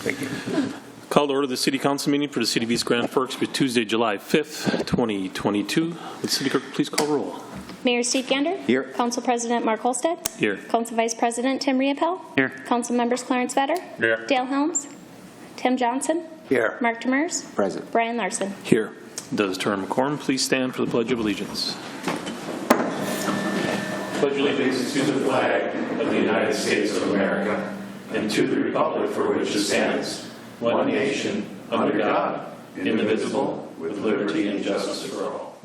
Thank you. Call to order the City Council meeting for the City of East Grand Forks for Tuesday, July 5th, 2022. Would City Clerk please call roll? Mayor Steve Gander. Here. Council President Mark Holstead. Here. Council Vice President Tim Riopel. Here. Council Members Clarence Vetter. Here. Dale Helms. Tim Johnson. Here. Mark Demers. Present. Brian Larson. Here. Does term quorum please stand for the Pledge of Allegiance? Pledge allegiance to the flag of the United States of America and to the republic for which it stands, one nation, under God, indivisible, with liberty and justice for all.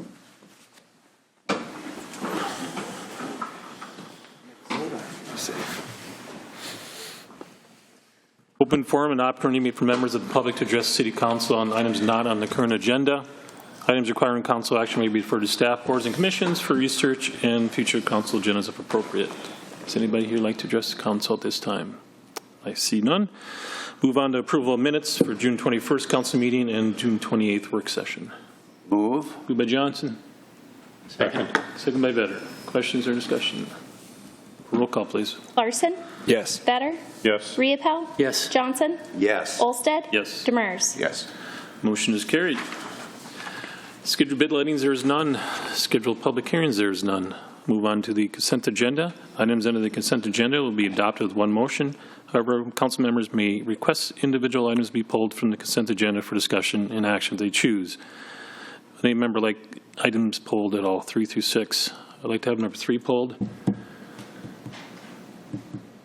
Open forum and opportunity for members of the public to address City Council on items not on the current agenda. Items requiring council action may be referred to staff, boards, and commissions for research and future council agendas if appropriate. Does anybody here like to address the council at this time? I see none. Move on to approval of minutes for June 21st council meeting and June 28th work session. Move. Moved by Johnson. Second. Second by Vetter. Questions or discussion? Roll call, please. Larson. Yes. Vetter. Yes. Riopel. Yes. Johnson. Yes. Olsted. Yes. Demers. Yes. Motion is carried. Scheduled bid lettings, there is none. Scheduled public hearings, there is none. Move on to the consent agenda. Items under the consent agenda will be adopted with one motion. However, council members may request individual items be pulled from the consent agenda for discussion and action if they choose. Any member like items pulled at all, 3 through 6? I'd like to have number 3 pulled.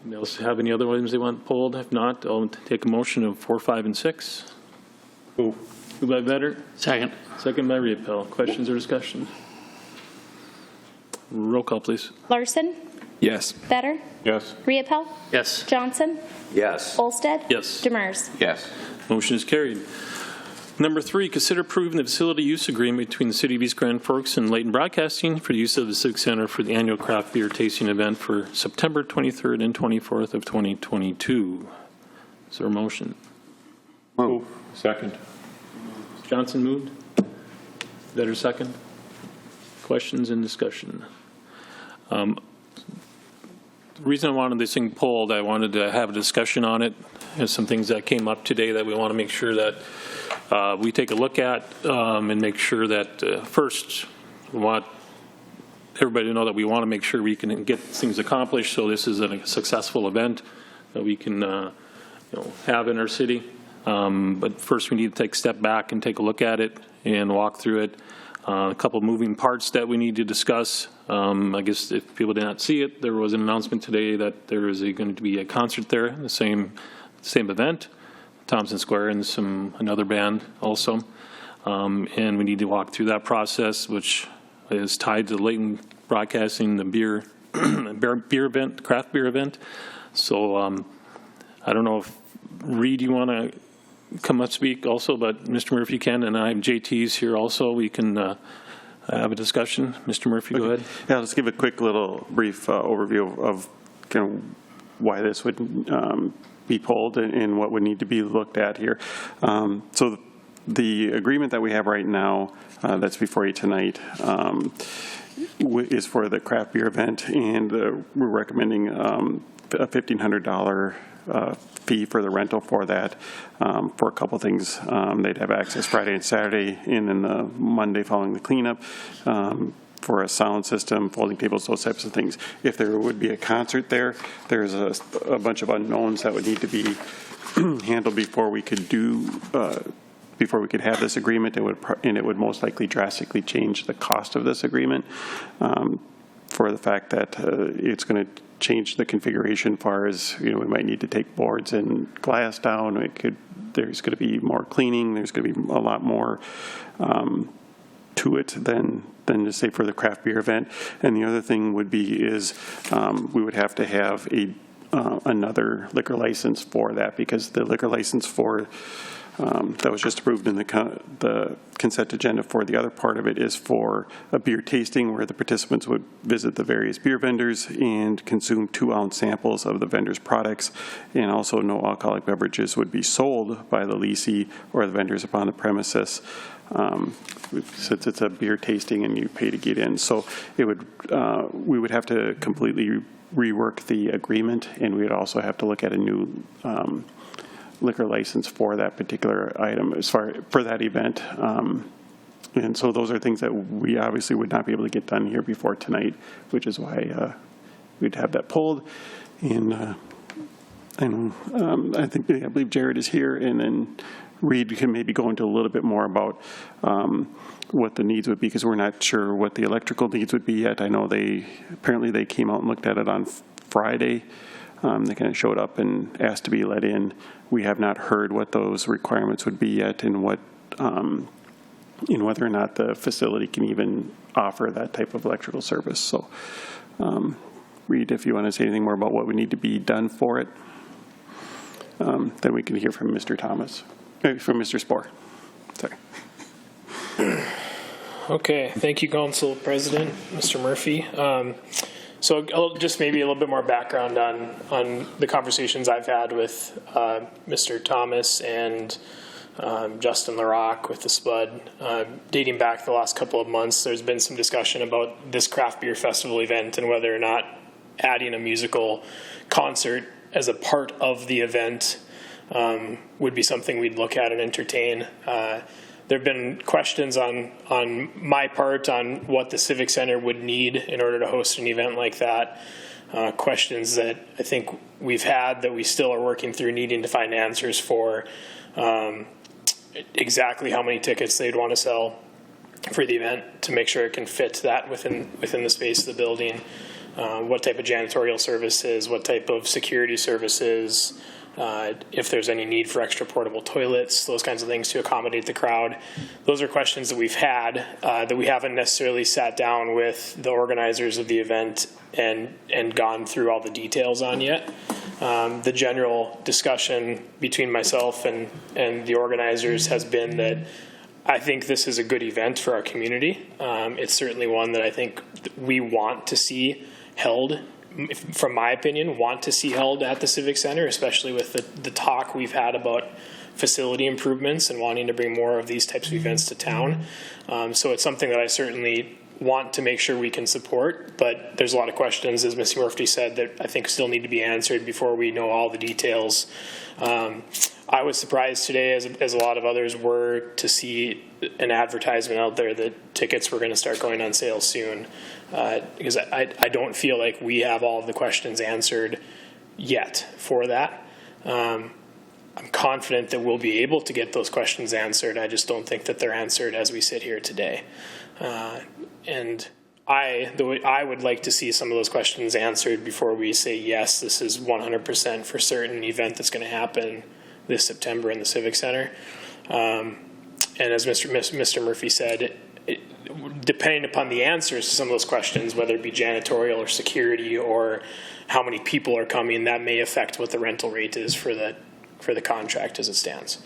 Anyone else have any other items they want pulled? If not, I'll take a motion of 4, 5, and 6. Moved by Vetter. Second. Second by Riopel. Questions or discussion? Roll call, please. Larson. Yes. Vetter. Yes. Riopel. Yes. Johnson. Yes. Olsted. Yes. Demers. Yes. Motion is carried. Number 3, consider approving the facility use agreement between the City of East Grand Forks and Layton Broadcasting for the use of the Civic Center for the annual craft beer tasting event for September 23rd and 24th of 2022. Is there a motion? Move. Second. Johnson moved. Vetter second. Questions and discussion. The reason I wanted this thing pulled, I wanted to have a discussion on it. There's some things that came up today that we want to make sure that we take a look at and make sure that first we want everybody to know that we want to make sure we can get things accomplished so this is a successful event that we can have in our city. But first we need to take a step back and take a look at it and walk through it. A couple of moving parts that we need to discuss. I guess if people did not see it, there was an announcement today that there is going to be a concert there, the same event, Thompson Square, and another band also. And we need to walk through that process, which is tied to Layton Broadcasting, the beer event, craft beer event. So I don't know if Reed, you want to come up speak also, but Mr. Murphy can, and I have JT's here also. We can have a discussion. Mr. Murphy, go ahead. Yeah, I'll just give a quick little brief overview of kind of why this would be pulled and what would need to be looked at here. So the agreement that we have right now that's before you tonight is for the craft beer event, and we're recommending a $1,500 fee for the rental for that for a couple things. They'd have access Friday and Saturday, and then the Monday following the cleanup for a sound system, folding tables, those types of things. If there would be a concert there, there's a bunch of unknowns that would need to be handled before we could have this agreement. It would most likely drastically change the cost of this agreement for the fact that it's going to change the configuration as far as, we might need to take boards and glass down. There's going to be more cleaning. There's going to be a lot more to it than just say for the craft beer event. And the other thing would be is we would have to have another liquor license for that, because the liquor license for that was just approved in the consent agenda for the other part of it is for a beer tasting where the participants would visit the various beer vendors and consume 2-ounce samples of the vendors' products, and also no alcoholic beverages would be sold by the leasee or the vendors upon the premises. Since it's a beer tasting and you pay to get in. So it would, we would have to completely rework the agreement, and we would also have to look at a new liquor license for that particular item for that event. And so those are things that we obviously would not be able to get done here before tonight, which is why we'd have that pulled. And I believe Jared is here, and then Reed can maybe go into a little bit more about what the needs would be, because we're not sure what the electrical needs would be yet. I know apparently they came out and looked at it on Friday. They kind of showed up and asked to be let in. We have not heard what those requirements would be yet, and what whether or not the facility can even offer that type of electrical service. So, Reed, if you want to say anything more about what would need to be done for it, then we can hear from Mr. Thomas, from Mr. Spohr. Sorry. Okay, thank you, Council President, Mr. Murphy. So just maybe a little bit more background on the conversations I've had with Mr. Thomas and Justin LaRock with the SPUD. Dating back the last couple of months, there's been some discussion about this craft beer festival event and whether or not adding a musical concert as a part of the event would be something we'd look at and entertain. There have been questions on my part on what the Civic Center would need in order to host an event like that. Questions that I think we've had that we still are working through needing to find answers for. Exactly how many tickets they'd want to sell for the event to make sure it can fit that within the space of the building. What type of janitorial services, what type of security services, if there's any need for extra portable toilets, those kinds of things to accommodate the crowd. Those are questions that we've had that we haven't necessarily sat down with the organizers of the event and gone through all the details on yet. The general discussion between myself and the organizers has been that I think this is a good event for our community. It's certainly one that I think we want to see held, from my opinion, want to see held at the Civic Center, especially with the talk we've had about facility improvements and wanting to bring more of these types of events to town. So it's something that I certainly want to make sure we can support, but there's a lot of questions, as Mr. Murphy said, that I think still need to be answered before we know all the details. I was surprised today, as a lot of others were, to see an advertisement out there that tickets were going to start going on sale soon, because I don't feel like we have all of the questions answered yet for that. I'm confident that we'll be able to get those questions answered. I just don't think that they're answered as we sit here today. And I would like to see some of those questions answered before we say, yes, this is 100% for certain event that's going to happen this September in the Civic Center. And as Mr. Murphy said, depending upon the answers to some of those questions, whether it be janitorial or security or how many people are coming, that may affect what the rental rate is for the contract as it stands.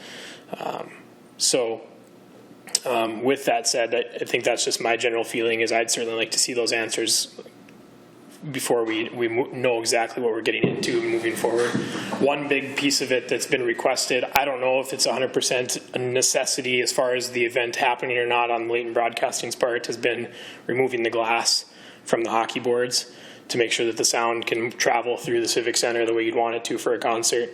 With that said, I think that's just my general feeling is I'd certainly like to see those answers before we know exactly what we're getting into moving forward. One big piece of it that's been requested, I don't know if it's 100% a necessity as far as the event happening or not on Leighton Broadcasting's part, has been removing the glass from the hockey boards to make sure that the sound can travel through the Civic Center the way you'd want it to for a concert.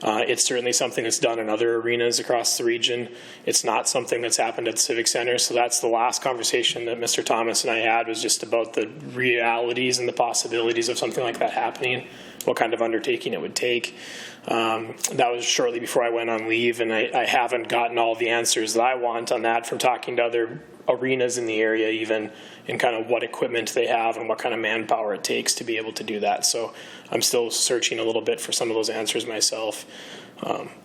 It's certainly something that's done in other arenas across the region. It's not something that's happened at the Civic Center, so that's the last conversation that Mr. Thomas and I had, was just about the realities and the possibilities of something like that happening, what kind of undertaking it would take. That was shortly before I went on leave, and I haven't gotten all the answers that I want on that from talking to other arenas in the area even, and kind of what equipment they have and what kind of manpower it takes to be able to do that. So I'm still searching a little bit for some of those answers myself.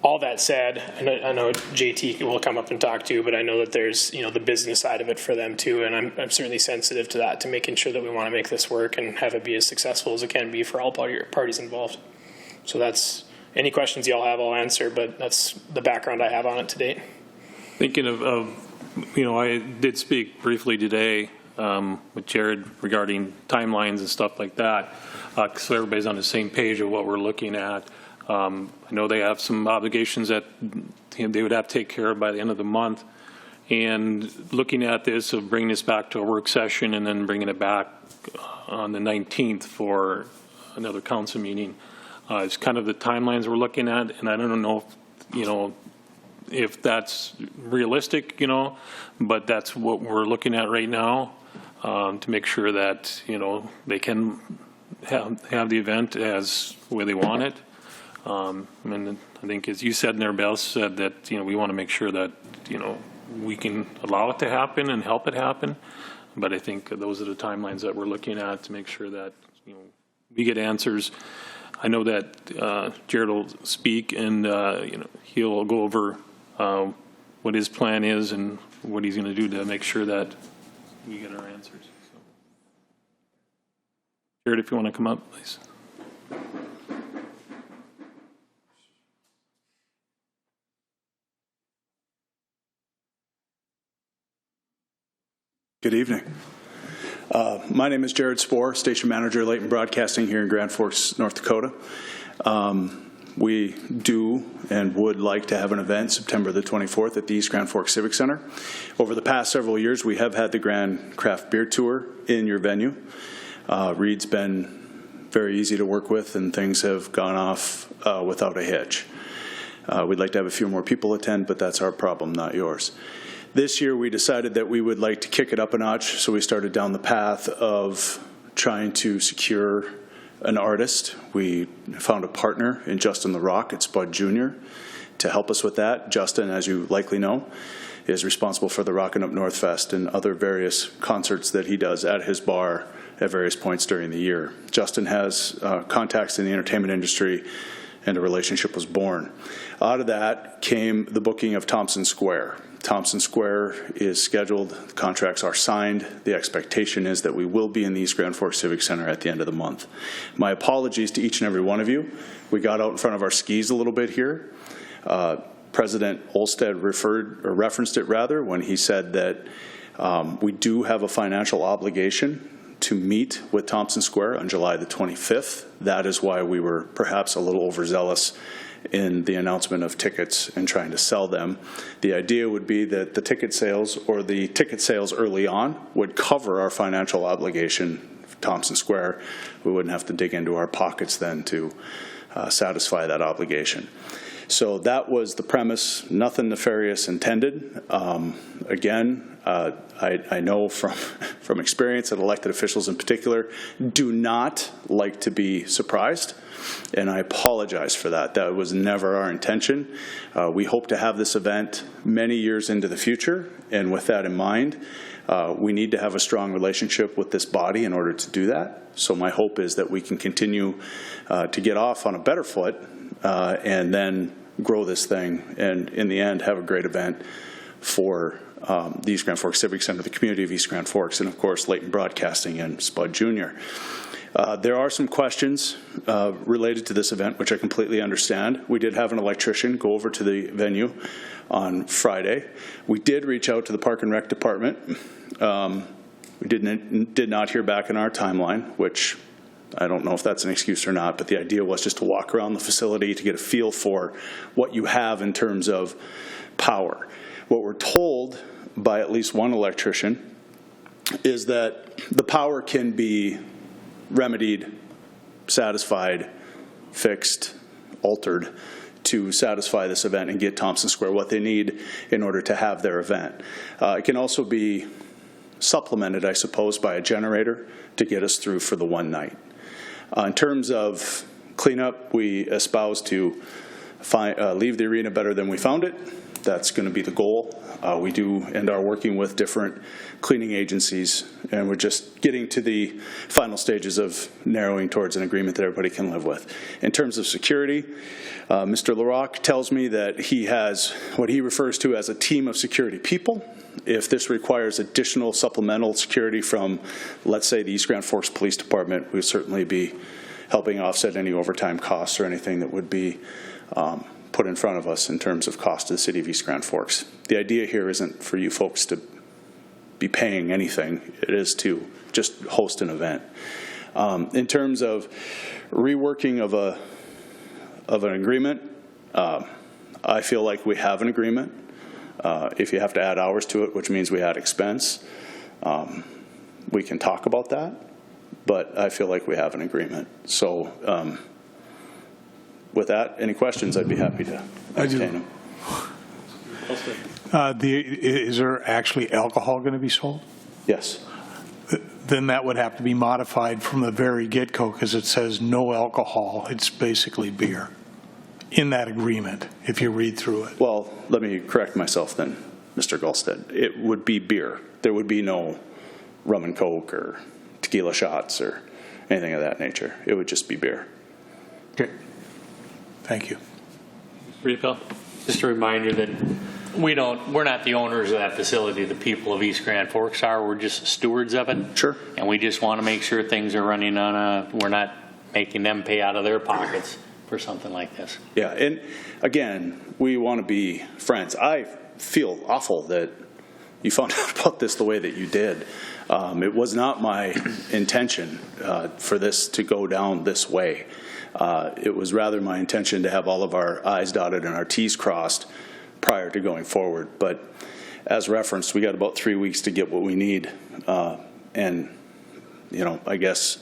All that said, I know JT will come up and talk to you, but I know that there's the business side of it for them too, and I'm certainly sensitive to that, to making sure that we want to make this work and have it be as successful as it can be for all parties involved. So that's any questions y'all have, I'll answer, but that's the background I have on it to date. Thinking of I did speak briefly today with Jared regarding timelines and stuff like that, so everybody's on the same page of what we're looking at. I know they have some obligations that they would have to take care of by the end of the month, and looking at this of bringing this back to a work session and then bringing it back on the 19th for another council meeting is kind of the timelines we're looking at. And I don't know if you know, if that's realistic, you know, but that's what we're looking at right now, to make sure that, you know, they can have the event as where they want it. And I think, as you said, and everybody else said, that, you know, we want to make sure that, you know, we can allow it to happen and help it happen. But I think those are the timelines that we're looking at to make sure that, you know, we get answers. I know that Jared will speak, and you know, he'll go over what his plan is and what he's going to do to make sure that we get our answers. So. Jared, if you want to come up, please. Good evening. My name is Jared Spohr, Station Manager, Layton Broadcasting here in Grand Forks, North Dakota. We do and would like to have an event September the 24th at the East Grand Forks Civic Center. Over the past several years, we have had the Grand Craft Beer Tour in your venue. Reed's been very easy to work with, and things have gone off without a hitch. We'd like to have a few more people attend, but that's our problem, not yours. This year, we decided that we would like to kick it up a notch, so we started down the path of trying to secure an artist. We found a partner in Justin the Rock at Spud Jr. to help us with that. Justin, as you likely know, is responsible for the Rockin' Up North Fest and other various concerts that he does at his bar at various points during the year. Justin has contacts in the entertainment industry, and a relationship was born. Out of that came the booking of Thompson Square. Thompson Square is scheduled, the contracts are signed. The expectation is that we will be in the East Grand Forks Civic Center at the end of the month. My apologies to each and every one of you. We got out in front of our skis a little bit here. President Olsted referenced it when he said that we do have a financial obligation to meet with Thompson Square on July the 25th. That is why we were perhaps a little overzealous in the announcement of tickets and trying to sell them. The idea would be that the ticket sales or the ticket sales early on would cover our financial obligation for Thompson Square. We wouldn't have to dig into our pockets then to satisfy that obligation. So that was the premise, nothing nefarious intended. Again, I know from experience that elected officials in particular do not like to be surprised, and I apologize for that. That was never our intention. We hope to have this event many years into the future, and with that in mind, we need to have a strong relationship with this body in order to do that. So my hope is that we can continue to get off on a better foot and then grow this thing, and in the end have a great event for the East Grand Forks Civic Center, the community of East Grand Forks, and of course Layton Broadcasting and Spud Jr. There are some questions related to this event, which I completely understand. We did have an electrician go over to the venue on Friday. We did reach out to the Park and Rec Department. We did not hear back in our timeline, which I don't know if that's an excuse or not, but the idea was just to walk around the facility to get a feel for what you have in terms of power. What we're told by at least one electrician is that the power can be remedied, satisfied, fixed, altered to satisfy this event and get Thompson Square what they need in order to have their event. It can also be supplemented, I suppose, by a generator to get us through for the one night. In terms of cleanup, we espouse to leave the arena better than we found it. That's going to be the goal. We do and are working with different cleaning agencies, and we're just getting to the final stages of narrowing towards an agreement that everybody can live with. In terms of security, Mr. LaRocque tells me that he has what he refers to as a team of security people. If this requires additional supplemental security from, let's say, the East Grand Forks Police Department, we would certainly be helping offset any overtime costs or anything that would be put in front of us in terms of cost to the city of East Grand Forks. The idea here isn't for you folks to be paying anything. It is to just host an event. In terms of reworking of an agreement, I feel like we have an agreement. If you have to add hours to it, which means we add expense, we can talk about that, but I feel like we have an agreement. So with that, any questions, I'd be happy to I do. entertain them. Is there actually alcohol going to be sold? Yes. Then that would have to be modified from the very get-go because it says no alcohol. It's basically beer in that agreement, if you read through it. Well, let me correct myself then, Mr. Gulstead. It would be beer. There would be no rum and Coke or tequila shots or anything of that nature. It would just be beer. Okay. Thank you. Riepel? Just a reminder that we're not the owners of that facility. The people of East Grand Forks are. We're just stewards of it. Sure. And we just want to make sure things are running we're not making them pay out of their pockets for something like this. Yeah, and again, we want to be friends. I feel awful that you found out about this the way that you did. It was not my intention for this to go down this way. It was rather my intention to have all of our I's dotted and our T's crossed prior to going forward. But as referenced, we got about 3 weeks to get what we need. And, you know, I guess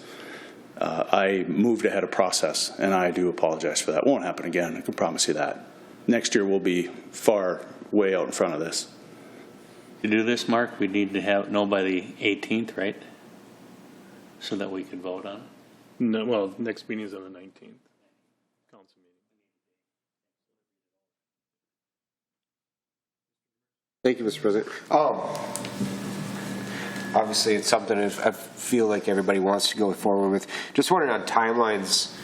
I moved ahead of process, and I do apologize for that. It won't happen again, I can promise you that. Next year we'll be far way out in front of this. To do this, Mark, we need to know by the 18th, right? So that we could vote on it. No, well, next meeting is on the 19th. Council meeting. Thank you, Mr. President. Obviously, it's something I feel like everybody wants to go forward with. Just wondering on timelines,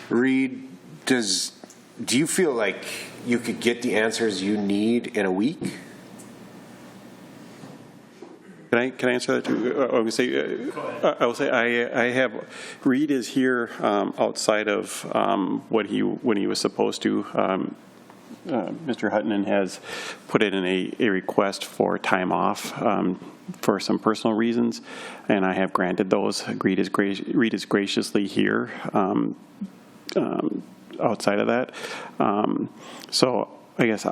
Reed, do you feel like you could get the answers you need in a week? Can I answer that too? I will say I have Reed is here outside of when he was supposed to. Mr. Hutton has put in a request for time off for some personal reasons, and I have granted those. Reed is graciously here outside of that. So I guess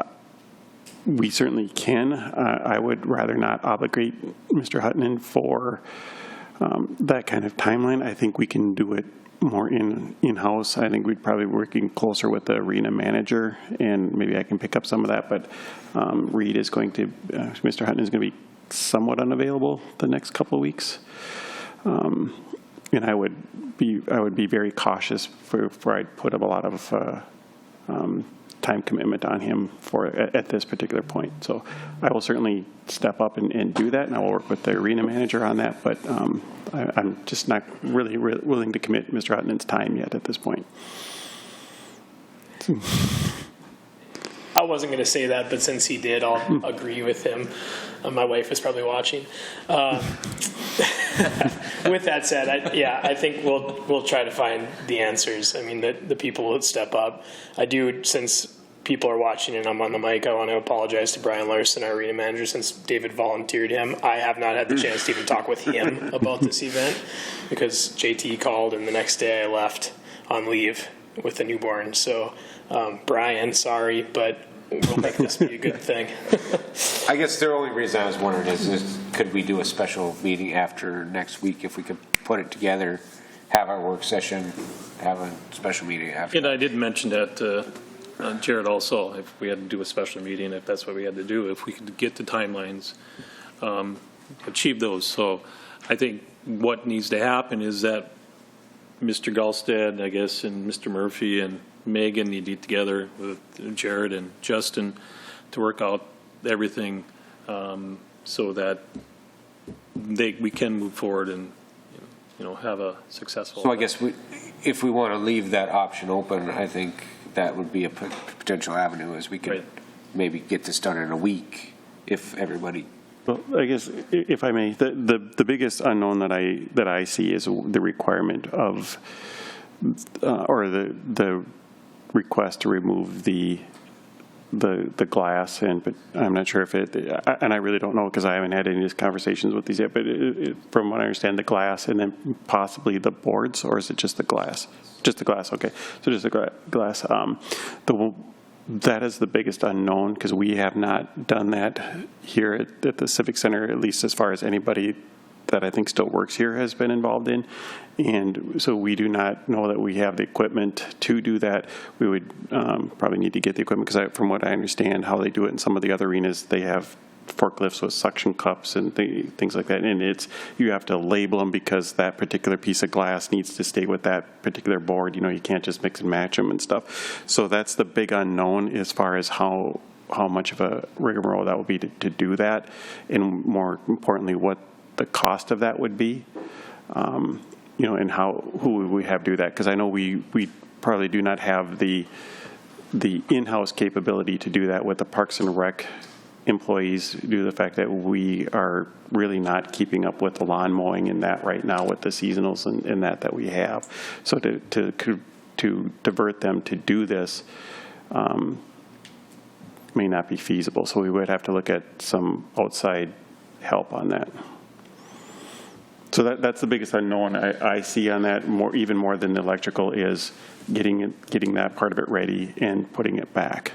we certainly can. I would rather not obligate Mr. Hutton for that kind of timeline. I think we can do it more in-house. I think we'd probably be working closer with the arena manager, and maybe I can pick up some of that. But Reed is going to, Mr. Hutton is going to be somewhat unavailable the next couple of weeks, and I would be very cautious for I'd put up a lot of time commitment on him at this particular point. So I will certainly step up and do that, and I will work with the arena manager on that, but I'm just not really willing to commit Mr. Hutton's time yet at this point. I wasn't going to say that, but since he did, I'll agree with him. My wife is probably watching. With that said, I think we'll try to find the answers. I mean, the people will step up. I do, since people are watching and I'm on the mic, I want to apologize to Brian Larson, our arena manager, since David volunteered him. I have not had the chance to even talk with him about this event because JT called, and the next day I left on leave with the newborn. So, Brian, sorry, but we'll make this be a good thing. I guess the only reason I was wondering is could we do a special meeting after next week if we could put it together, have our work session, have a special meeting after? And I did mention that to Jared also, if we had to do a special meeting, if that's what we had to do, if we could get the timelines, achieve those. So I think what needs to happen is that Mr. Gulstead, I guess, and Mr. Murphy and Megan need to get together with Jared and Justin to work out everything so that we can move forward and have a successful. So I guess if we want to leave that option open, I think that would be a potential avenue, as we could maybe get this done in a week if everybody. Well, I guess if I may, the biggest unknown that I see is the requirement of or the request to remove the glass, but I'm not sure if and I really don't know because I haven't had any of these conversations with these yet, but from what I understand, the glass and then possibly the boards, or is it just the glass? Just the glass, okay. So just the glass. That is the biggest unknown because we have not done that here at the Civic Center, at least as far as anybody that I think still works here has been involved in. And so we do not know that we have the equipment to do that. We would probably need to get the equipment because from what I understand, how they do it in some of the other arenas, they have forklifts with suction cups and things like that. And you have to label them because that particular piece of glass needs to stay with that particular board. You know, you can't just mix and match them and stuff. So that's the big unknown as far as how much of a rigmarole that would be to do that, and more importantly, what the cost of that would be. You know, and who would we have do that? Because I know we probably do not have the in-house capability to do that with the Parks and Rec employees due to the fact that we are really not keeping up with the lawn mowing and that right now with the seasonals and that we have. So to divert them to do this may not be feasible. So we would have to look at some outside help on that. So that's the biggest unknown I see on that, even more than the electrical, is getting that part of it ready and putting it back.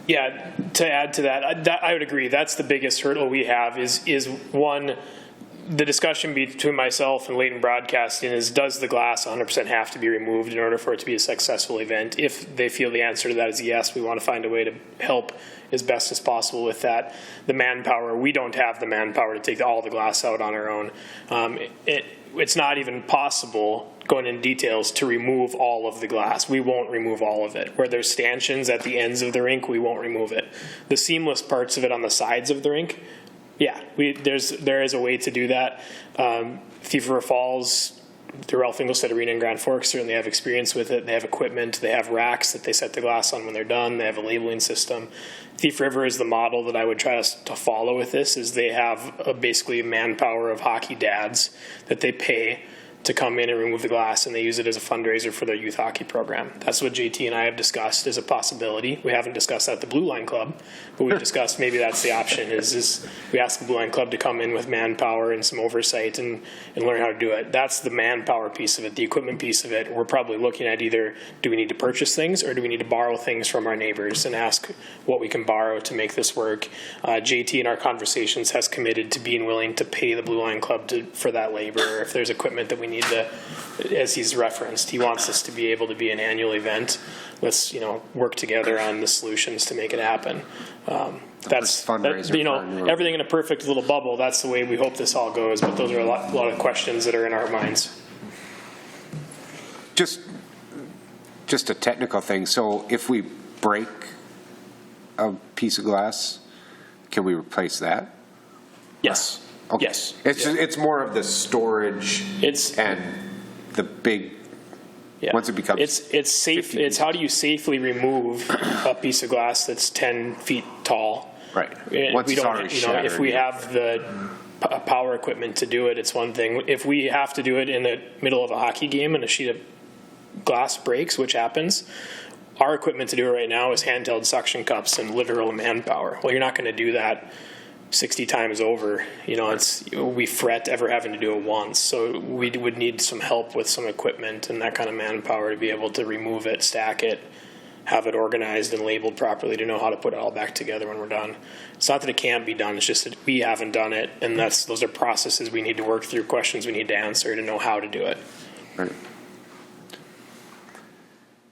Yeah, to add to that, I would agree. That's the biggest hurdle we have is one, the discussion between myself and Leighton Broadcasting is, does the glass 100% have to be removed in order for it to be a successful event? If they feel the answer to that is yes, we want to find a way to help as best as possible with that. The manpower, we don't have the manpower to take all the glass out on our own. It's not even possible, going into details, to remove all of the glass. We won't remove all of it. Where there's stanchions at the ends of the rink, we won't remove it. The seamless parts of it on the sides of the rink, yeah, there is a way to do that. Thief River Falls, the Ralph Engelstad Arena in Grand Forks certainly have experience with it. They have equipment. They have racks that they set the glass on when they're done. They have a labeling system. Thief River is the model that I would try to follow with this, is they have basically a manpower of hockey dads that they pay to come in and remove the glass, and they use it as a fundraiser for their youth hockey program. That's what JT and I have discussed as a possibility. We haven't discussed that at the Blue Line Club, but we've discussed maybe that's the option, is we ask the Blue Line Club to come in with manpower and some oversight and learn how to do it. That's the manpower piece of it. The equipment piece of it, we're probably looking at either, do we need to purchase things or do we need to borrow things from our neighbors and ask what we can borrow to make this work. JT in our conversations has committed to being willing to pay the Blue Line Club for that labor. If there's equipment that we need to, as he's referenced, he wants this to be able to be an annual event. Let's work together on the solutions to make it happen. That's fundraiser. Everything in a perfect little bubble. That's the way we hope this all goes. But those are a lot of questions that are in our minds. Just a technical thing. So if we break a piece of glass, can we replace that? Yes. Okay. Yes. It's more of the storage and the big. Yeah. Once it becomes, it's safe. It's how do you safely remove a piece of glass that's 10 feet tall? Right. Once it's already shattered. If we have the power equipment to do it, it's one thing. If we have to do it in the middle of a hockey game and a sheet of glass breaks, which happens, our equipment to do it right now is handheld suction cups and literal manpower. Well, you're not going to do that 60 times over. We fret ever having to do it once. So we would need some help with some equipment and that kind of manpower to be able to remove it, stack it, have it organized and labeled properly to know how to put it all back together when we're done. It's not that it can't be done, it's just that we haven't done it, and those are processes we need to work through, questions we need to answer to know how to do it. Right.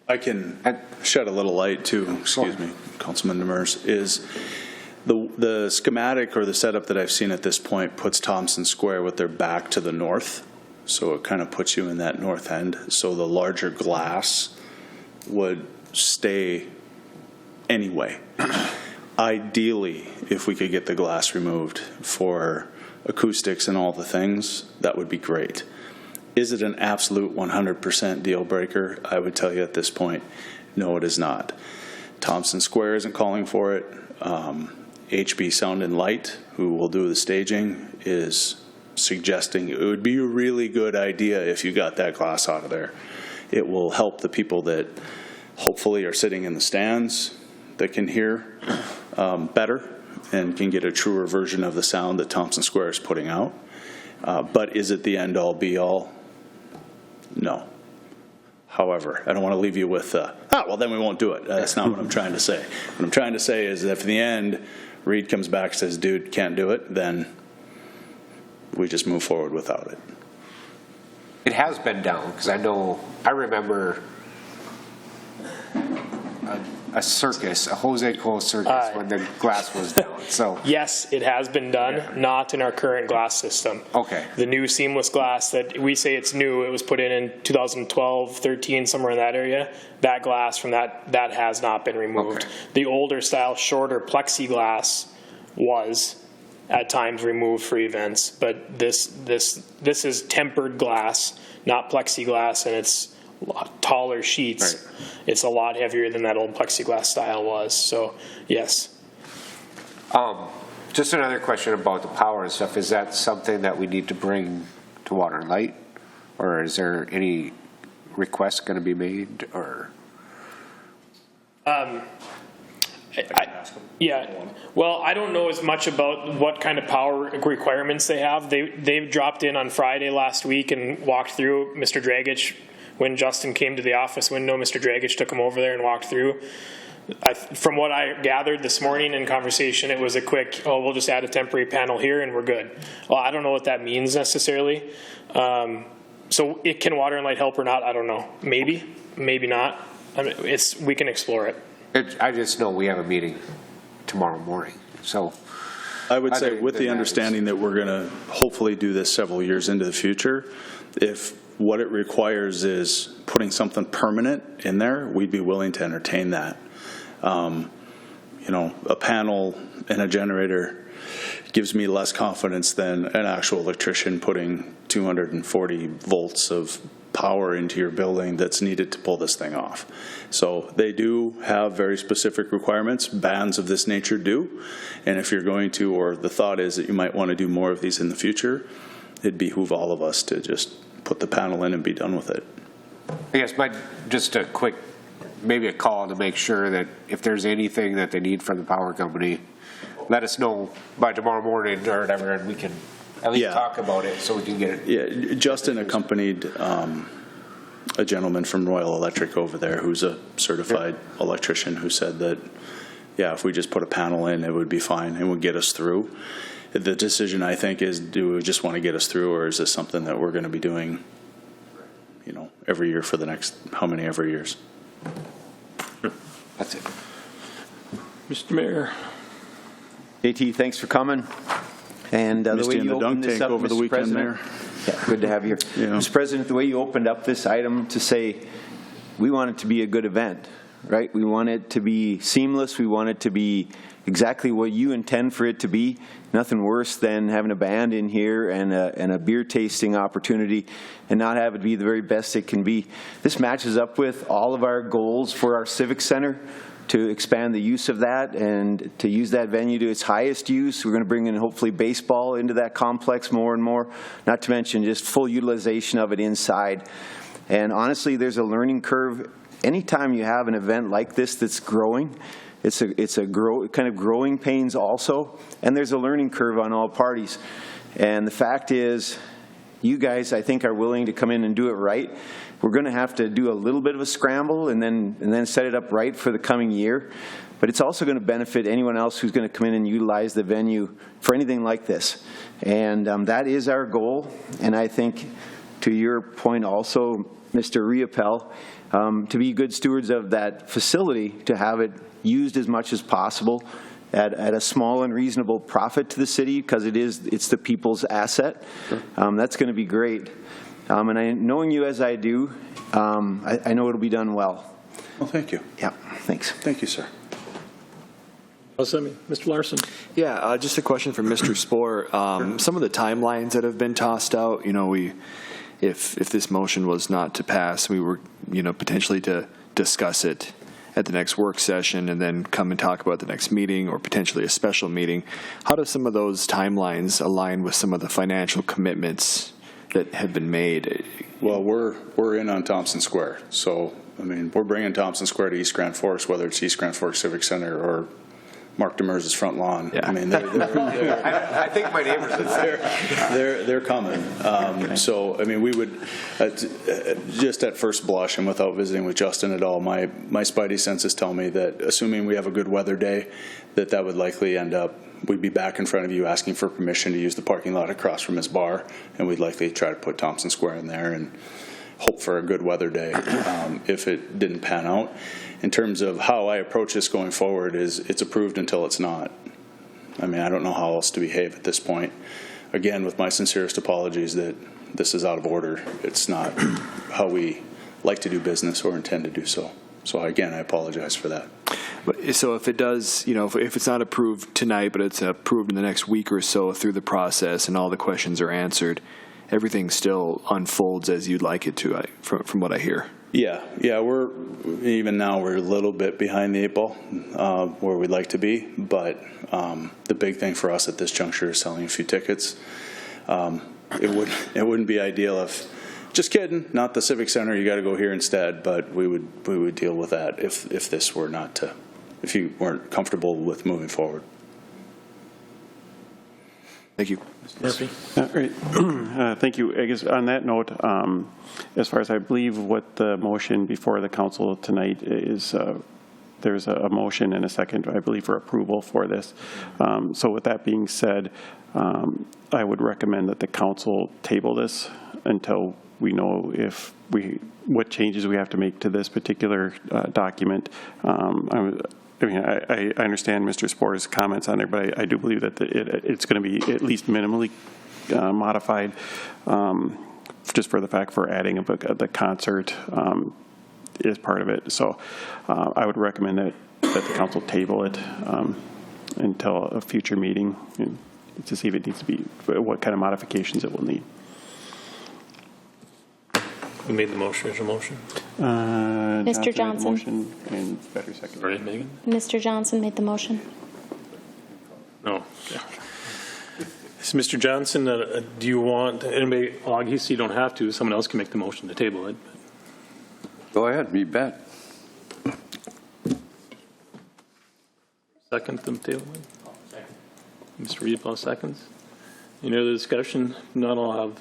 I can shed a little light too, excuse me, Councilman Demers, is the schematic or the setup that I've seen at this point puts Thompson Square with their back to the north. So it kind of puts you in that north end. So the larger glass would stay anyway. Ideally, if we could get the glass removed for acoustics and all the things, that would be great. Is it an absolute 100% deal breaker? I would tell you at this point, no, it is not. Thompson Square isn't calling for it. HB Sound and Light, who will do the staging, is suggesting it would be a really good idea if you got that glass out of there. It will help the people that hopefully are sitting in the stands that can hear better and can get a truer version of the sound that Thompson Square is putting out. But is it the end-all, be-all? No. However, I don't want to leave you with, well, then we won't do it. That's not what I'm trying to say. What I'm trying to say is that if in the end Reed comes back and says, dude, can't do it, then we just move forward without it. It has been down, because I remember a circus, a Jose Cole circus, when the glass was down, so. Yes, it has been done, not in our current glass system. Okay. The new seamless glass that we say it's new, it was put in 2012, 13, somewhere in that area. That glass from that has not been removed. Okay. The older style, shorter plexiglass was at times removed for events, but this is tempered glass, not plexiglass, and it's taller sheets. Right. It's a lot heavier than that old plexiglass style was. So yes. Just another question about the power and stuff. Is that something that we need to bring to Water and Light, or is there any requests going to be made, or? Yeah. Well, I don't know as much about what kind of power requirements they have. They dropped in on Friday last week and walked through. Mr. Dragic, when Justin came to the office window, Mr. Dragic took him over there and walked through. From what I gathered this morning in conversation, it was a quick, we'll just add a temporary panel here and we're good. Well, I don't know what that means necessarily. So it can Water and Light help or not? I don't know. Maybe, maybe not. I mean, we can explore it. I just know we have a meeting tomorrow morning, so. I would say Other with than the that, understanding that we're going to hopefully do this several years into the future, if what it requires is putting something permanent in there, we'd be willing to entertain that. A panel and a generator gives me less confidence than an actual electrician putting 240 volts of power into your building that's needed to pull this thing off. So they do have very specific requirements. Bands of this nature do. And if you're going to, or the thought is that you might want to do more of these in the future, it'd behoove all of us to just put the panel in and be done with it. I guess just a quick, maybe a call to make sure that if there's anything that they need from the power company, let us know by tomorrow morning or whatever, and we can at least talk about it so we can get it. Yeah, Justin accompanied a gentleman from Royal Electric over there who's a certified electrician who said that, if we just put a panel in, it would be fine and would get us through. The decision, I think, is do we just want to get us through, or is this something that we're going to be doing, every year for the next how many ever years? That's it. Mr. Mayor. JT, thanks for coming. And the Missed way you in you the dunk opened this tank up, over the Mr. weekend, President, Mayor. Yeah, good to have you here. Yeah. Mr. President, the way you opened up this item to say we want it to be a good event, right? We want it to be seamless. We want it to be exactly what you intend for it to be. Nothing worse than having a band in here and a beer tasting opportunity and not have it be the very best it can be. This matches up with all of our goals for our Civic Center to expand the use of that and to use that venue to its highest use. We're going to bring in hopefully baseball into that complex more and more, not to mention just full utilization of it inside. And honestly, there's a learning curve. Anytime you have an event like this that's growing, it's a kind of growing pains also, and there's a learning curve on all parties. And the fact is, you guys, I think, are willing to come in and do it right. We're going to have to do a little bit of a scramble and then set it up right for the coming year. But it's also going to benefit anyone else who's going to come in and utilize the venue for anything like this. And that is our goal. And I think, to your point also, Mr. Riopel, to be good stewards of that facility, to have it used as much as possible at a small and reasonable profit to the city, because it's the people's asset. Sure. That's going to be great. And knowing you as I do, I know it'll be done well. Well, thank you. Yeah, thanks. Thank you, sir. Mr. Larson. Yeah, just a question for Mr. Spohr. Some of the timelines that have been tossed out, if this motion was not to pass, we were, potentially to discuss it at the next work session and then come and talk about the next meeting or potentially a special meeting. How do some of those timelines align with some of the financial commitments that have been made? Well, we're in on Thompson Square. So, we're bringing Thompson Square to East Grand Forks, whether it's East Grand Forks Civic Center or Mark Demers' front lawn. Yeah. I mean, I think my neighbors would say. they're coming. So, I mean, we would, just at first blush and without visiting with Justin at all, my spidey senses tell me that assuming we have a good weather day, that would likely end up, we'd be back in front of you asking for permission to use the parking lot across from his bar, and we'd likely try to put Thompson Square in there and hope for a good weather day if it didn't pan out. In terms of how I approach this going forward is it's approved until it's not. I mean, I don't know how else to behave at this point. Again, with my sincerest apologies that this is out of order. It's not how we like to do business or intend to do so. So again, I apologize for that. But so if it does, if it's not approved tonight, but it's approved in the next week or so through the process and all the questions are answered, everything still unfolds as you'd like it to, from what I hear. Yeah, we're a little bit behind the 8 ball where we'd like to be, but the big thing for us at this juncture is selling a few tickets. It wouldn't be ideal if, just kidding, not the Civic Center, you got to go here instead, but we would deal with that if this were not to, if you weren't comfortable with moving forward. Thank you. Murphy. Great. Thank you. I guess on that note, as far as I believe what the motion before the council tonight is, there's a motion and a second, I believe, for approval for this. So with that being said, I would recommend that the council table this until we know what changes we have to make to this particular document. I understand Mr. Spore's comments on there, but I do believe that it's going to be at least minimally modified, just for the fact for adding the concert is part of it. So I would recommend that the council table it until a future meeting to see if it needs to be, what kind of modifications it will need. Who made the motion, original motion? Mr. Johnson. Motion and Vetter second. Right, Megan? Mr. Johnson made the motion. No. Okay. So, Mr. Johnson, do you want, anybody, Augie, so you don't have to, someone else can make the motion to table it. Go ahead, you bet. Second the table it? Mr. Riepel seconds. Any other discussion? Not all have,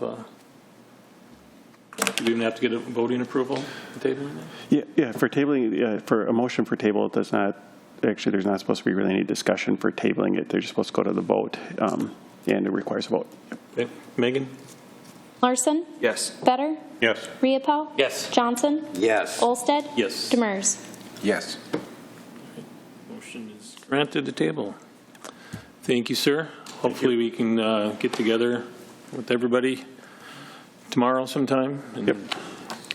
do we even have to get a voting approval to tabling it? Yeah. For tabling, for a motion for table, it does not, actually, there's not supposed to be really any discussion for tabling it. They're just supposed to go to the vote, and it requires a vote. Okay. Megan? Larson? Yes. Vetter? Yes. Riepel? Yes. Johnson? Yes. Olsted? Yes. Demers? Yes. Motion is granted to table. Thank you, sir. Hopefully we can get together with everybody tomorrow sometime. Yep.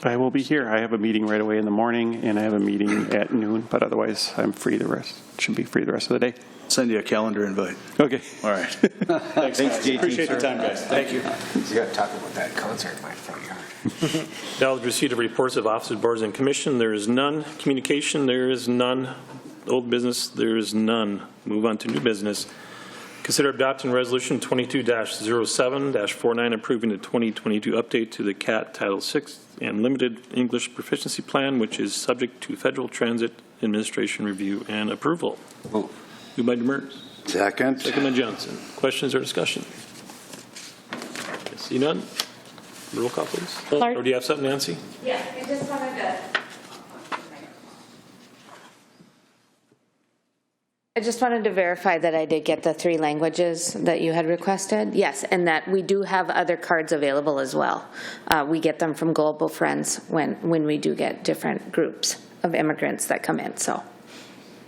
I will be here. I have a meeting right away in the morning, and I have a meeting at noon, but otherwise I'm free should be free the rest of the day. Send you a calendar invite. Okay. All right. Thanks, JT. Appreciate the time, guys. Thank you. You got to talk about that concert in my front yard. Now, the receipt of reports of officers, boards, and commission. There is none. Communication, there is none. Old business, there is none. Move on to new business. Consider adopting Resolution 22-07-49, approving the 2022 update to the CAT Title VI and Limited English Proficiency Plan, which is subject to Federal Transit Administration review and approval. Move. Moved by Demers. Second. Second by Johnson. Questions or discussion? See none. Roll call, please. Clark. Or do you have something, Nancy? Yeah, I just wanted to. I just wanted to verify that I did get the 3 languages that you had requested. Yes, and that we do have other cards available as well. We get them from Global Friends when we do get different groups of immigrants that come in. So,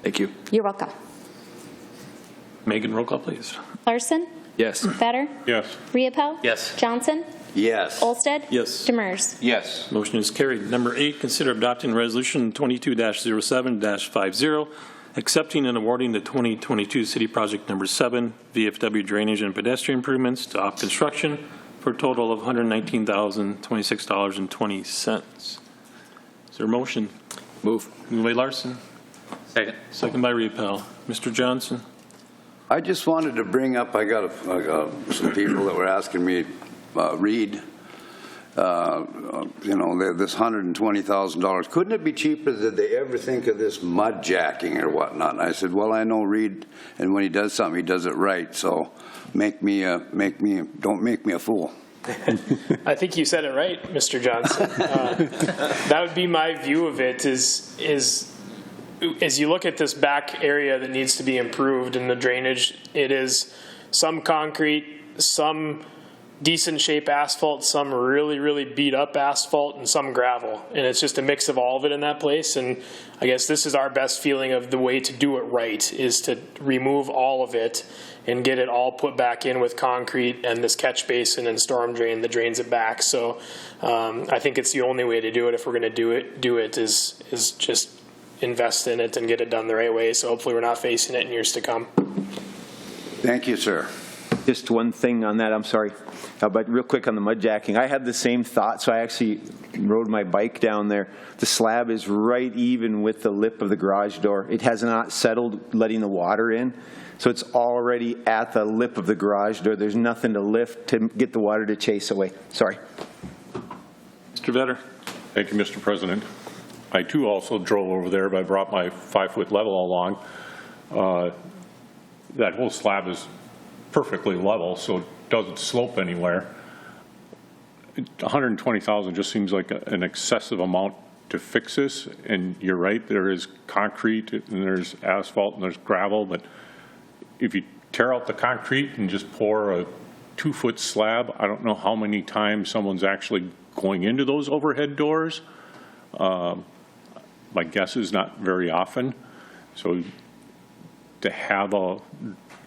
Thank you. you're welcome. Megan, roll call, please. Larson? Yes. Vetter? Yes. Riepel? Yes. Johnson? Yes. Olsted? Yes. Demers? Yes. Motion is carried. Number 8, consider adopting Resolution 22-07-50, accepting and awarding the 2022 City Project Number 7, VFW Drainage and Pedestrian Improvements to Off Construction for a total of $119,026.20. Is there a motion? Move. Moved by Larson. Second. Second by Riepel. Mr. Johnson? I just wanted to bring up, I got some people that were asking me, Reed, you know, this $120,000. Couldn't it be cheaper? Did they ever think of this mud jacking or whatnot? And I said, well, I know Reed, and when he does something, he does it right. So don't make me a fool. I think you said it right, Mr. Johnson. That would be my view of it is as you look at this back area that needs to be improved in the drainage, it is some concrete, some decent shape asphalt, some really, really beat up asphalt, and some gravel. And it's just a mix of all of it in that place. And I guess this is our best feeling of the way to do it right is to remove all of it and get it all put back in with concrete and this catch basin and storm drain that drains it back. So I think it's the only way to do it if we're going to do it is just invest in it and get it done the right way. So hopefully we're not facing it in years to come. Thank you, sir. Just one thing on that, I'm sorry, but real quick on the mud jacking. I had the same thought, so I actually rode my bike down there. The slab is right even with the lip of the garage door. It has not settled letting the water in, so it's already at the lip of the garage door. There's nothing to lift to get the water to chase away. Sorry. Mr. Vetter. Thank you, Mr. President. I too also drove over there, but I brought my 5-foot level along. That whole slab is perfectly level, so it doesn't slope anywhere. 120,000 just seems like an excessive amount to fix this. And you're right, there is concrete and there's asphalt and there's gravel, but if you tear out the concrete and just pour a 2-foot slab, I don't know how many times someone's actually going into those overhead doors. My guess is not very often. So to have a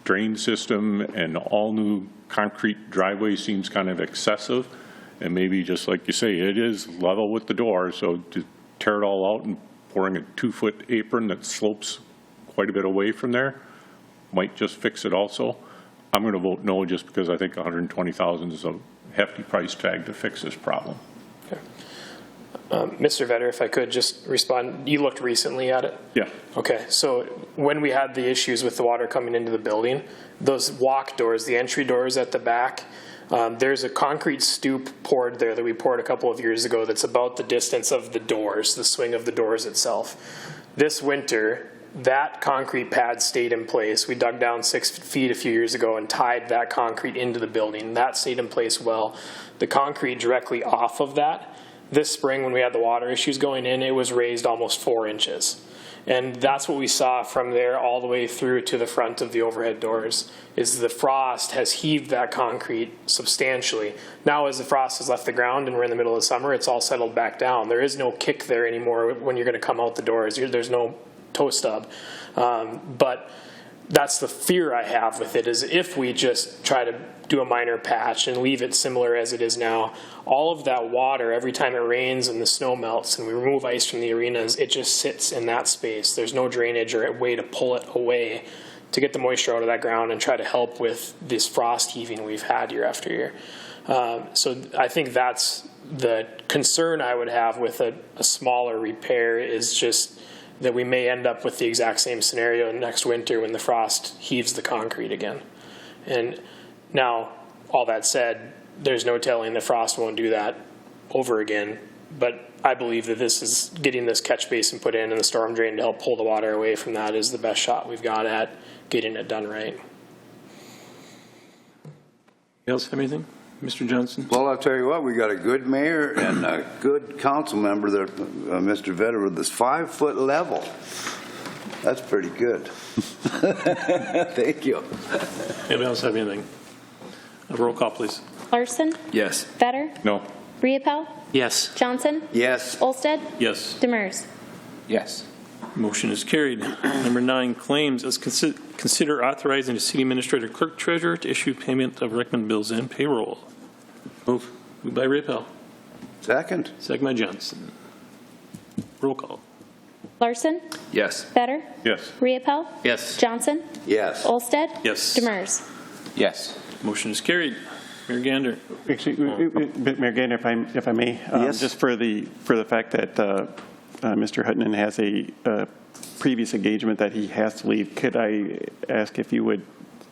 drain system and all new concrete driveway seems kind of excessive. And maybe just like you say, it is level with the door. So to tear it all out and pouring a 2-foot apron that slopes quite a bit away from there might just fix it also. I'm going to vote no just because I think 120,000 is a hefty price tag to fix this problem. Mr. Vetter, if I could just respond, you looked recently at it? Yeah. Okay, so when we had the issues with the water coming into the building, those walk doors, the entry doors at the back, there's a concrete stoop poured there that we poured a couple of years ago that's about the distance of the doors, the swing of the doors itself. This winter, that concrete pad stayed in place. We dug down 6 feet a few years ago and tied that concrete into the building. That stayed in place well. The concrete directly off of that, this spring when we had the water issues going in, it was raised almost 4 inches. And that's what we saw from there all the way through to the front of the overhead doors, is the frost has heaved that concrete substantially. Now as the frost has left the ground and we're in the middle of the summer, it's all settled back down. There is no kick there anymore when you're going to come out the doors. There's no toe stub. But that's the fear I have with it, is if we just try to do a minor patch and leave it similar as it is now, all of that water, every time it rains and the snow melts and we remove ice from the arenas, it just sits in that space. There's no drainage or a way to pull it away to get the moisture out of that ground and try to help with this frost heaving we've had year after year. So I think that's the concern I would have with a smaller repair, is just that we may end up with the exact same scenario next winter when the frost heaves the concrete again. And now, all that said, there's no telling the frost won't do that over again. But I believe that this is getting this catch basin put in and the storm drain to help pull the water away from that is the best shot we've got at getting it done right. Else have anything? Mr. Johnson? Well, I'll tell you what, we got a good mayor and a good council member there, Mr. Vetter, with this 5-foot level. That's pretty good. Thank you. Anybody else have anything? A roll call, please. Larson? Yes. Vetter? No. Riepel? Yes. Johnson? Yes. Olsted? Yes. Demers? Yes. Motion is carried. Number 9, claims. As consider authorizing the city administrator clerk treasurer to issue payment of recommended bills and payroll. Moved by Riepel. Second. Second by Johnson. Roll call. Larson? Yes. Vetter? Yes. Riepel? Yes. Johnson? Yes. Olsted? Yes. Demers? Yes. Motion is carried. Mayor Gander. Actually, Mayor Gander, if I may, Yes. just for the fact that Mr. Hutton has a previous engagement that he has to leave, could I ask if you would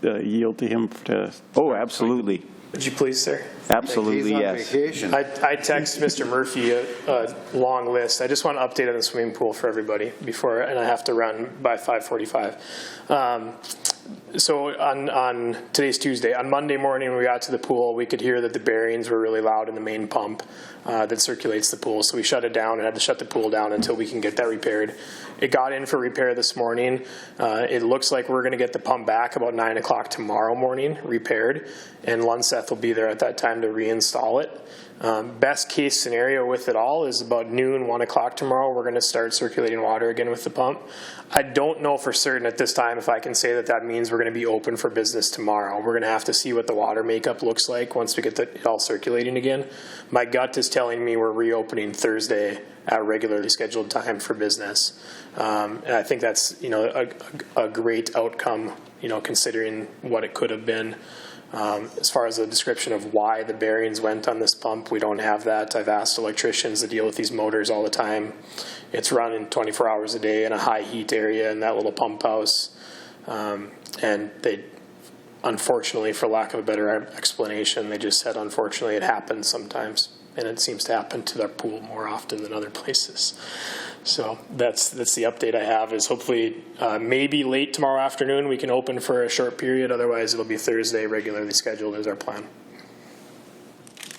yield to him to? Oh, absolutely. Would you please, sir? Absolutely, He's on yes. vacation. I text Mr. Murphy a long list. I just want to update on the swimming pool for everybody before, and I have to run by 5:45. So on today's Tuesday, on Monday morning when we got to the pool, we could hear that the bearings were really loud in the main pump that circulates the pool. So we shut it down and had to shut the pool down until we can get that repaired. It got in for repair this morning. It looks like we're going to get the pump back about 9 o'clock tomorrow morning, repaired, and Lunseth will be there at that time to reinstall it. Best case scenario with it all is about noon, 1 o'clock tomorrow, we're going to start circulating water again with the pump. I don't know for certain at this time if I can say that that means we're going to be open for business tomorrow. We're going to have to see what the water makeup looks like once we get it all circulating again. My gut is telling me we're reopening Thursday at regularly scheduled time for business. And I think that's, a great outcome, considering what it could have been. As far as the description of why the bearings went on this pump, we don't have that. I've asked electricians to deal with these motors all the time. It's running 24 hours a day in a high heat area in that little pump house. And they, unfortunately, for lack of a better explanation, they just said, unfortunately, it happens sometimes. And it seems to happen to their pool more often than other places. So that's the update I have, is hopefully maybe late tomorrow afternoon we can open for a short period. Otherwise, it'll be Thursday regularly scheduled is our plan.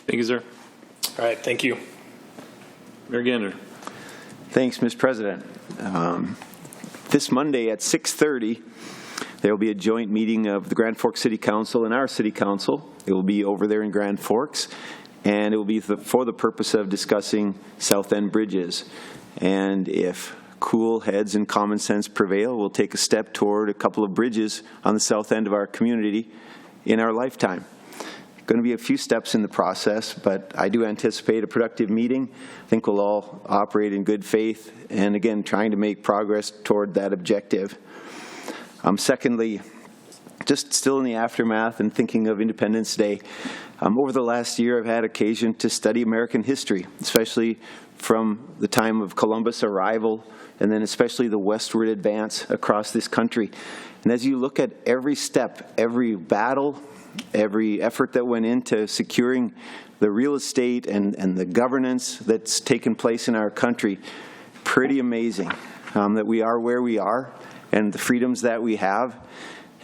Thank you, sir. All right, thank you. Mayor Gander. Thanks, Mr. President. This Monday at 6:30, there will be a joint meeting of the Grand Forks City Council and our City Council. It will be over there in Grand Forks, and it will be for the purpose of discussing South End bridges. And if cool heads and common sense prevail, we'll take a step toward a couple of bridges on the south end of our community in our lifetime. Going to be a few steps in the process, but I do anticipate a productive meeting. I think we'll all operate in good faith and, again, trying to make progress toward that objective. Secondly, just still in the aftermath and thinking of Independence Day, over the last year I've had occasion to study American history, especially from the time of Columbus' arrival and then especially the westward advance across this country. And as you look at every step, every battle, every effort that went into securing the real estate and the governance that's taken place in our country, pretty amazing that we are where we are and the freedoms that we have.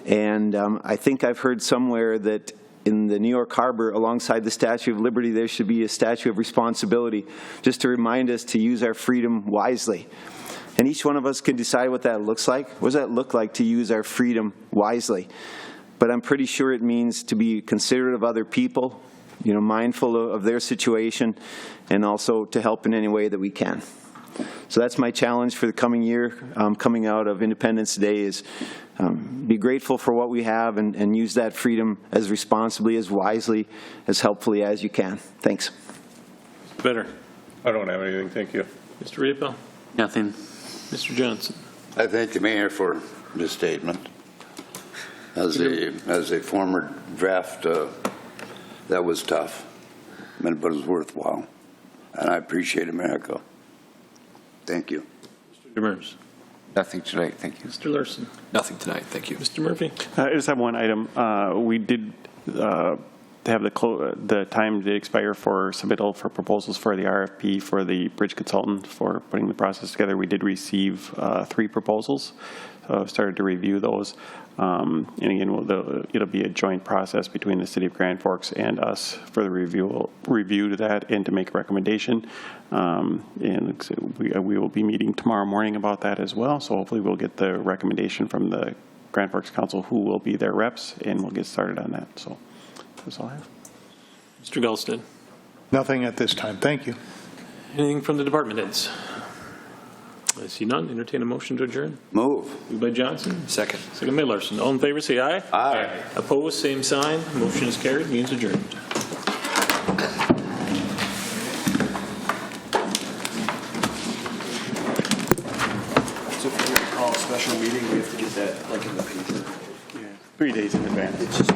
And I think I've heard somewhere that in the New York Harbor, alongside the Statue of Liberty, there should be a statue of responsibility, just to remind us to use our freedom wisely. And each one of us can decide what that looks like. What does that look like to use our freedom wisely? But I'm pretty sure it means to be considerate of other people, mindful of their situation, and also to help in any way that we can. So that's my challenge for the coming year, coming out of Independence Day, is be grateful for what we have and use that freedom as responsibly, as wisely, as helpfully as you can. Thanks. Vetter. I don't have anything, thank you. Mr. Riepel. Nothing. Mr. Johnson. I thank the mayor for this statement. As a former draft, that was tough, but it was worthwhile, and I appreciate America. Thank you. Mr. Demers. Nothing tonight, thank you. Mr. Larson. Nothing tonight, thank you. Mr. Murphy. I just have one item. We did have the time to expire for submittal for proposals for the RFP for the bridge consultant for putting the process together. We did receive 3 proposals. So I've started to review those. And again, it'll be a joint process between the City of Grand Forks and us for the review to that and to make a recommendation. And we will be meeting tomorrow morning about that as well. So hopefully we'll get the recommendation from the Grand Forks Council, who will be their reps, and we'll get started on that. So that's all I have. Mr. Gulstead. Nothing at this time. Thank you. Anything from the department heads? I see none. Entertain a motion to adjourn. Move. Moved by Johnson. Second. Second by Larson. All in favor, say aye. Aye. Opposed, same sign. Motion is carried. Means adjourned. So if we call a special meeting, we have to get that like in the paper. Yeah, 3 days in advance. It's just